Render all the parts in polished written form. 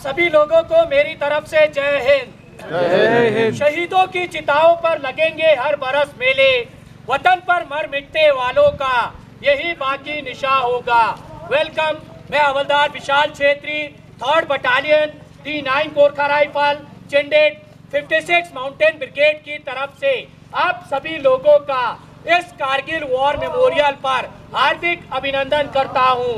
सभी लोगों को मेरी तरफ से जय हिंद। जय हिंद। शहीदों की चिताओं पर लगेंगे हर बरस मेले, वतन पर मर मिटने वालों का यही बाकी निशा होगा। वेलकम। मैं हवलदार Vishal Chhetri, 3rd battalion D9 Gorkha rifle चेंडेड 56 माउंटेन ब्रिगेड की तरफ से आप सभी लोगों का इस कारगिल वॉर मेमोरियल पर हार्दिक अभिनंदन करता हूं।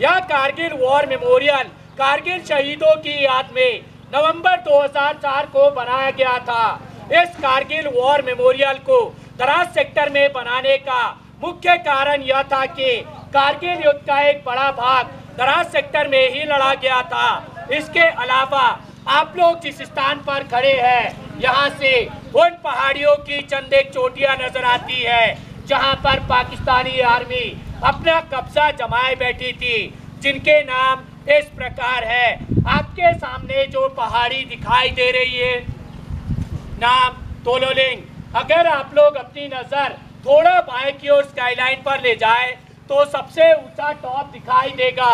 यह कारगिल वॉर मेमोरियल कारगिल शहीदों की याद में नवंबर 2004 को बनाया गया था। इस कारगिल वॉर मेमोरियल को द्रास सेक्टर में बनाने का मुख्य कारण यह था कि कारगिल युद्ध का एक बड़ा भाग द्रास सेक्टर में ही लड़ा गया था। इसके अलावा आप लोग जिस स्थान पर खड़े हैं, यहाँ से उन पहाड़ियों की चंद एक चोटियां नजर आती है जहाँ पर पाकिस्तानी आर्मी अपना कब्जा जमाए बैठी थी, जिनके नाम इस प्रकार है। आपके सामने जो पहाड़ी दिखाई दे रही है, नाम तोलोलिंग। अगर आप लोग अपनी नजर थोड़ा बाएं की ओर स्काईलाइन पर ले जाए तो सबसे ऊंचा टॉप दिखाई देगा,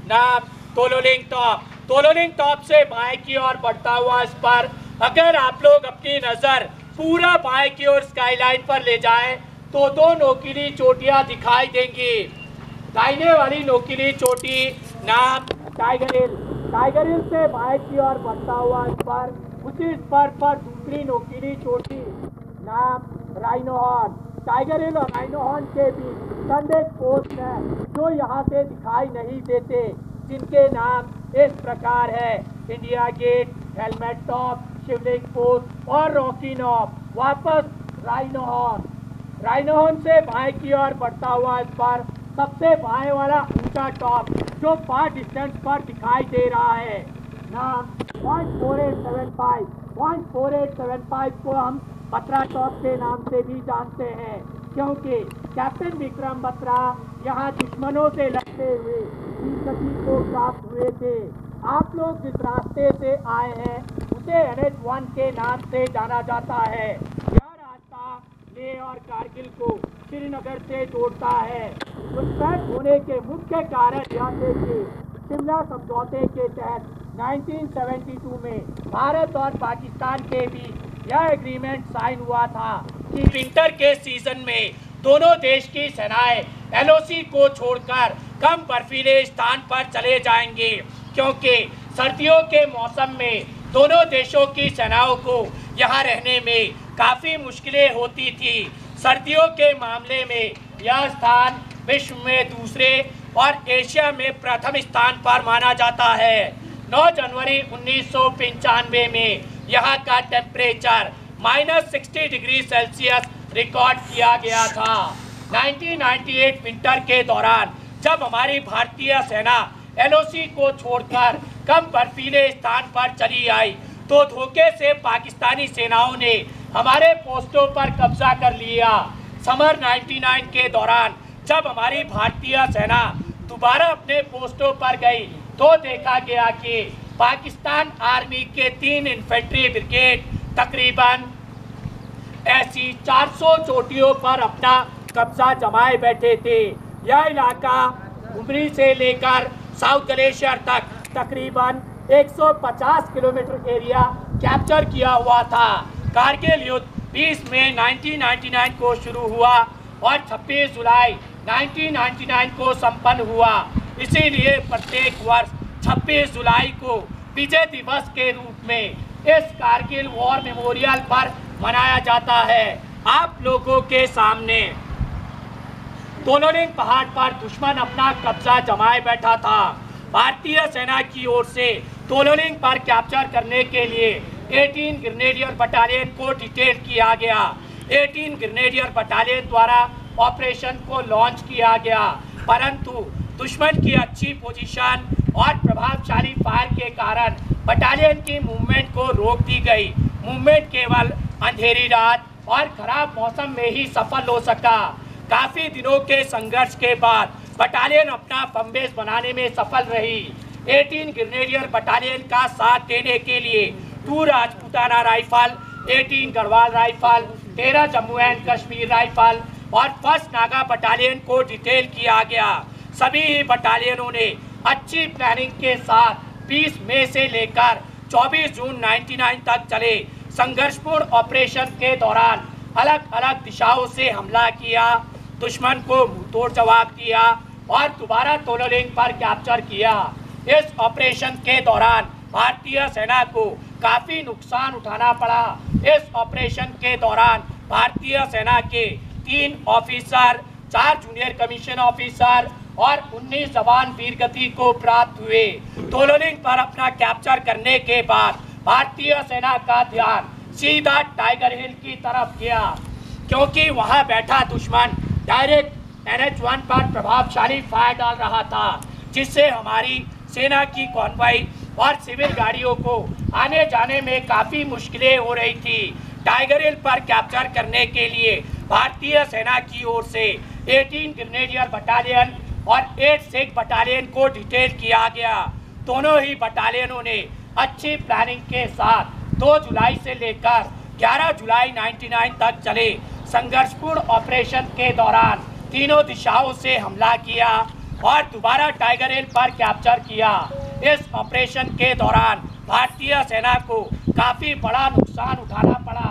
नाम तोलोलिंग टॉप। तोलोलिंग टॉप से बाएं की ओर बढ़ता हुआ इस पर अगर आप लोग अपनी नजर पूरा बाएं की ओर स्काईलाइन पर ले जाएं तो दो नोकीली चोटियां दिखाई देंगी। दाहिने वाली नोकीली चोटी नाम टाइगर हिल। टाइगर हिल से बाएं की ओर बढ़ता हुआ इस पर उसी स्पर पर दूसरी नोकीली चोटी नाम राइनो हॉर्न। टाइगर हिल और राइनो हॉर्न के बीच चंद एक पोस्ट है जो यहाँ से दिखाई नहीं देते, जिनके नाम इस प्रकार है, इंडिया गेट, हेलमेट टॉप, शिवलिंग पोस्ट और रॉकी नॉब। वापस राइनो हॉर्न। राइनो हॉर्न से बाएं की ओर बढ़ता हुआ इस पर सबसे बाएं वाला ऊंचा टॉप जो फार डिस्टेंस पर दिखाई दे रहा है, नाम 0.4875। 0.4875 को हम बत्रा टॉप के नाम से भी जानते हैं, क्योंकि कैप्टन विक्रम बत्रा यहाँ दुश्मनों से लड़ते हुए 20 को प्राप्त हुए थे। आप लोग जिस रास्ते से आए हैं उसे NH1 के नाम से जाना जाता है। यह रास्ता लेह और कारगिल को श्रीनगर से जोड़ता है। घुसपैठ होने के मुख्य कारण यह थे कि शिमला समझौते के तहत 1972 में भारत और पाकिस्तान के बीच यह एग्रीमेंट साइन हुआ था कि विंटर के सीजन में दोनों देश की सेनाएं LOC को छोड़कर कम बर्फीले स्थान पर चले जाएंगे, क्योंकि सर्दियों के मौसम में दोनों देशों की सेनाओं को यहाँ रहने में काफ़ी मुश्किलें होती थी। सर्दियों के मामले में यह स्थान विश्व में दूसरे और एशिया में प्रथम स्थान पर माना जाता है। 9 जनवरी 1995 में यहाँ का टेम्परेचर -60 डिग्री सेल्सियस रिकॉर्ड किया गया था। 1998 विंटर के दौरान जब हमारी भारतीय सेना LOC को छोड़कर कम बर्फीले स्थान पर चली आई तो धोखे से पाकिस्तानी सेनाओं ने हमारे पोस्टों पर कब्जा कर लिया। समर 99 के दौरान जब हमारी भारतीय सेना दोबारा अपने पोस्टों पर गई तो देखा गया कि पाकिस्तान आर्मी के 3 इन्फेंट्री ब्रिगेड तकरीबन ऐसी 400 चोटियों पर अपना कब्जा जमाए बैठे थे। यह इलाका उमरी से लेकर साउथ ग्लेशियर तक तकरीबन 150 किलोमीटर एरिया कैप्चर किया हुआ था। कारगिल युद्ध 20 मई 1999 को शुरू हुआ और 26 जुलाई 1999 को संपन्न हुआ। इसीलिए प्रत्येक वर्ष 26 जुलाई को विजय दिवस के रूप में इस कारगिल वॉर मेमोरियल पर मनाया जाता है। आप लोगों के सामने तोलोलिंग पहाड़ पर दुश्मन अपना कब्जा जमाए बैठा था। भारतीय सेना की ओर से तोलोलिंग पर कैप्चर करने के लिए 18 ग्रेनेडियर बटालियन को डिटेल किया गया। 18 ग्रेनेडियर बटालियन द्वारा ऑपरेशन को लॉन्च किया गया, परंतु दुश्मन की अच्छी पोजीशन और प्रभावशाली फायर के कारण बटालियन की मूवमेंट को रोक दी गई। मूवमेंट केवल अंधेरी रात और खराब मौसम में ही सफल हो सका। काफी दिनों के संघर्ष के बाद बटालियन अपना बम बेस बनाने में सफल रही। 18 ग्रेनेडियर बटालियन का साथ देने के लिए 2 Rajputana rifle, 18 Garhwal rifle, 13 Jammu and Kashmir rifle और 1st नागा बटालियन को डिटेल किया गया। सभी बटालियनों ने अच्छी प्लानिंग के साथ 20 मई से लेकर 24 जून 99 तक चले संघर्षपूर्ण ऑपरेशन के दौरान अलग अलग दिशाओं से हमला किया, दुश्मन को मुंहतोड़ जवाब दिया और दोबारा तोलोलिंग पर कैप्चर किया। इस ऑपरेशन के दौरान भारतीय सेना को काफी नुकसान उठाना पड़ा। इस ऑपरेशन के दौरान भारतीय सेना के 3 ऑफिसर, 4 जूनियर कमीशन ऑफिसर और 19 जवान वीरगति को प्राप्त हुए। तोलोलिंग पर अपना कैप्चर करने के बाद भारतीय सेना का ध्यान सीधा टाइगर हिल की तरफ गया, क्योंकि वहां बैठा दुश्मन डायरेक्ट NH-1 पर प्रभावशाली फायर डाल रहा था, जिससे हमारी सेना की कॉन्वॉय और सिविल गाड़ियों को आने जाने में काफ़ी मुश्किलें हो रही थी। टाइगर हिल पर कैप्चर करने के लिए भारतीय सेना की ओर से 18 ग्रेनेडियर बटालियन और 8 सिख बटालियन को डिटेल किया गया। दोनों ही बटालियनों ने अच्छी प्लानिंग के साथ 2 जुलाई से लेकर 11 जुलाई 99 तक चले संघर्षपूर्ण ऑपरेशन के दौरान तीनों दिशाओं से हमला किया और दोबारा टाइगर हिल पर कैप्चर किया। इस ऑपरेशन के दौरान भारतीय सेना को काफ़ी बड़ा नुकसान उठाना पड़ा।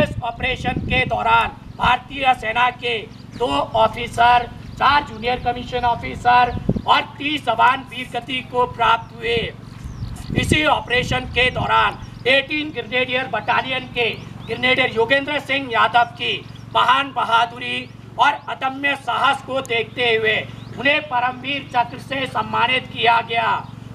इस ऑपरेशन के दौरान भारतीय सेना के 2 ऑफिसर, 4 जूनियर कमीशन ऑफिसर और 30 जवान वीरगति को प्राप्त हुए। इसी ऑपरेशन के दौरान 18 ग्रेनेडियर बटालियन के ग्रेनेडियर योगेंद्र सिंह यादव की महान बहादुरी और अदम्य साहस को देखते हुए उन्हें परमवीर चक्र से सम्मानित किया गया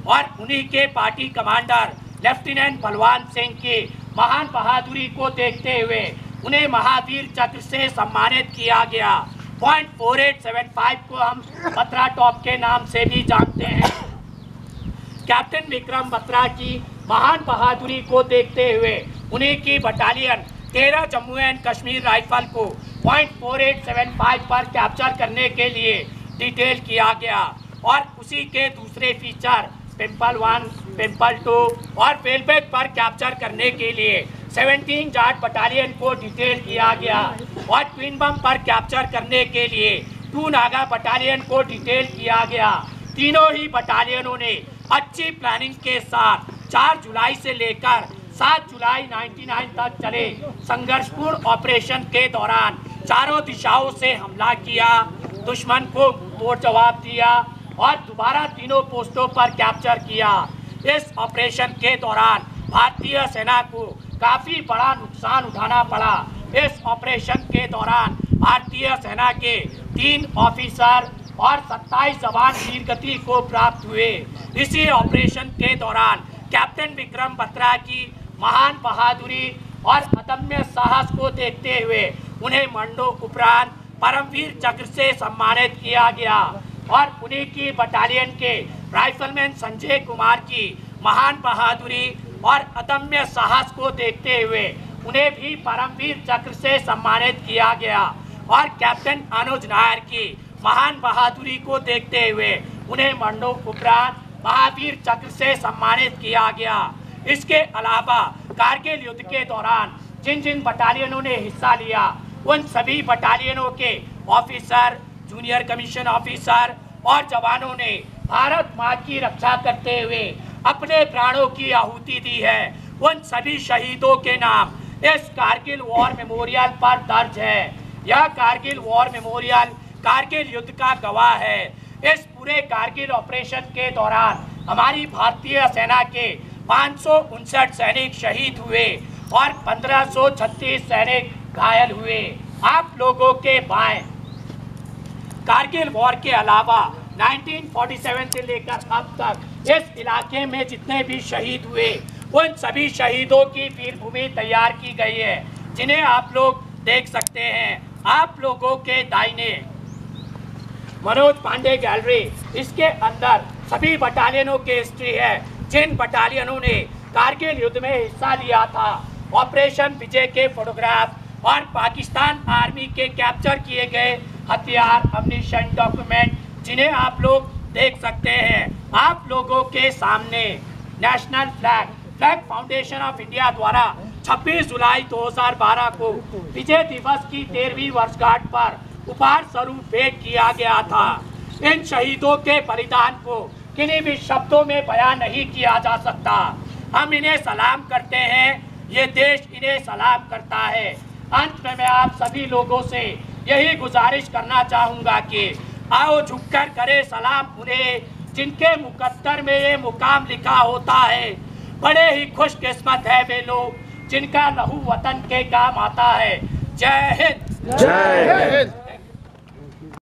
और उन्हीं के party commander lieutenant Balwan Singh की महान बहादुरी को देखते हुए उन्हें महावीर चक्र से सम्मानित किया गया। पॉइंट 4875 को हम बत्रा टॉप के नाम से भी जानते हैं। कैप्टन विक्रम बत्रा की महान बहादुरी को देखते हुए उन्हीं की battalion 13 Jammu and Kashmir rifle को पॉइंट 4875 पर कैप्चर करने के लिए डिटेल किया गया और उसी के दूसरे फीचर पिंपल 1, पिंपल 2 और वेलबेक पर कैप्चर करने के लिए 17 जाट बटालियन को डिटेल किया गया और ट्विन बम पर कैप्चर करने के लिए 2 नागा बटालियन को डिटेल किया गया। तीनों ही बटालियनों ने अच्छी प्लानिंग के साथ 4 जुलाई से लेकर 7 जुलाई 99 तक चले संघर्षपूर्ण ऑपरेशन के दौरान चारों दिशाओं से हमला किया, दुश्मन को तोड़ जवाब दिया और दोबारा तीनों पोस्टों पर कैप्चर किया। इस ऑपरेशन के दौरान भारतीय सेना को काफ़ी बड़ा नुकसान उठाना पड़ा। इस ऑपरेशन के दौरान भारतीय सेना के 3 ऑफिसर और 27 जवान वीरगति को प्राप्त हुए। इसी ऑपरेशन के दौरान कैप्टन विक्रम बत्रा की महान बहादुरी और अदम्य साहस को देखते हुए उन्हें मरणोपरांत परमवीर चक्र से सम्मानित किया गया और उन्हीं की बटालियन के राइफलमैन संजय कुमार की महान बहादुरी और अदम्य साहस को देखते हुए उन्हें भी परमवीर चक्र से सम्मानित किया गया और कैप्टन अनुज नायर की महान बहादुरी को देखते हुए उन्हें मरणोपरांत महावीर चक्र से सम्मानित किया गया। इसके अलावा कारगिल युद्ध के दौरान जिन जिन बटालियनों ने हिस्सा लिया उन सभी बटालियनों के ऑफिसर, जूनियर कमीशन ऑफिसर और जवानों ने भारत माँ की रक्षा करते हुए अपने प्राणों की आहुति दी है। उन सभी शहीदों के नाम इस कारगिल वॉर मेमोरियल पर दर्ज है। यह कारगिल वॉर मेमोरियल कारगिल युद्ध का गवाह है। इस पूरे कारगिल ऑपरेशन के दौरान हमारी भारतीय सेना के 559 सैनिक शहीद हुए और 1536 सैनिक घायल हुए। आप लोगों के बाएं कारगिल वॉर के अलावा 1947 से लेकर अब तक इस इलाके में जितने भी शहीद हुए उन सभी शहीदों की वीरभूमि तैयार की गई है, जिन्हें आप लोग देख सकते हैं। आप लोगों के दाहिने मनोज पांडे गैलरी, इसके अंदर सभी बटालियनों की हिस्ट्री है, जिन बटालियनों ने कारगिल युद्ध में हिस्सा लिया था। ऑपरेशन विजय के फोटोग्राफ और पाकिस्तान आर्मी के कैप्चर किए गए हथियार, अम्युनिशन, डॉक्यूमेंट, जिन्हें आप लोग देख सकते हैं। आप लोगों के सामने national flag foundation of India द्वारा 26 जुलाई 2012 को विजय दिवस की 13वीं वर्षगांठ पर उपहार स्वरूप भेंट किया गया था। इन शहीदों के बलिदान को किन्हीं भी शब्दों में बयान नहीं किया जा सकता। हम इन्हें सलाम करते हैं, ये देश इन्हें सलाम करता है। अंत में मैं आप सभी लोगों से यही गुजारिश करना चाहूँगा कि आओ झुककर करे सलाम उन्हें जिनके मुकद्दर में ये मुकाम लिखा होता है। बड़े ही खुशकिस्मत है वे लोग जिनका लहू वतन के काम आता है। जय हिंद। जय हिंद।